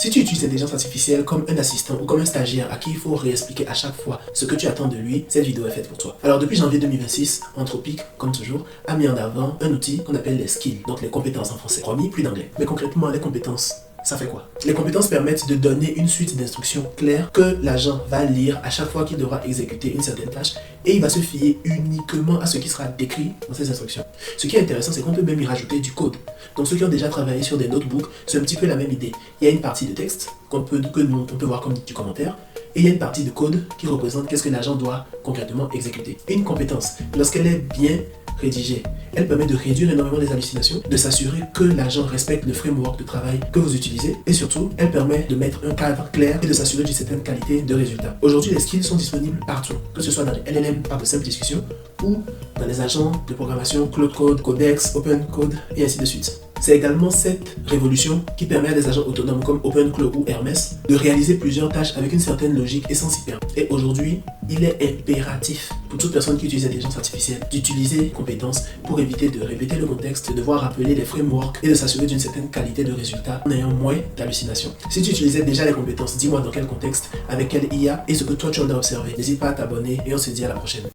Si tu utilises l'intelligence artificielle comme un assistant ou comme un stagiaire à qui il faut réexpliquer à chaque fois ce que tu attends de lui, cette vidéo est faite pour toi. Alors depuis janvier 2026, Anthropic, comme toujours, a mis en avant un outil qu'on appelle les skills, donc les compétences en français. Promis, plus d'anglais. Mais concrètement, les compétences, ça fait quoi? Les compétences permettent de donner une suite d'instructions claires que l'agent va lire à chaque fois qu'il devra exécuter une certaine tâche et il va se fier uniquement à ce qui sera décrit dans ces instructions. Ce qui est intéressant, c'est qu'on peut même y rajouter du code. Donc ceux qui ont déjà travaillé sur des notebooks, c'est un petit peu la même idée. Il y a une partie de texte que nous on peut voir comme du commentaire et il y a une partie de code qui représente qu'est-ce que l'agent doit concrètement exécuter. Une compétence, lorsqu'elle est bien rédigée, elle permet de réduire énormément les hallucinations, de s'assurer que l'agent respecte le framework de travail que vous utilisez et surtout, elle permet de mettre un cadre clair et de s'assurer d'une certaine qualité de résultat. Aujourd'hui, les skills sont disponibles partout, que ce soit dans les LLM par de simples discussions ou dans les agents de programmation Claude Code, Codex, Open Code et ainsi de suite. C'est également cette révolution qui permet à des agents autonomes comme OpenClaw ou Hermès de réaliser plusieurs tâches avec une certaine logique et sans s'y perdre. Et aujourd'hui, il est impératif pour toute personne qui utilise l'intelligence artificielle d'utiliser compétences pour éviter de répéter le contexte, de devoir rappeler les frameworks et de s'assurer d'une certaine qualité de résultat en ayant moins d'hallucinations. Si tu utilisais déjà les compétences, dis-moi dans quel contexte, avec quelle IA et ce que toi tu en as observé. N'hésite pas à t'abonner et on se dit à la prochaine.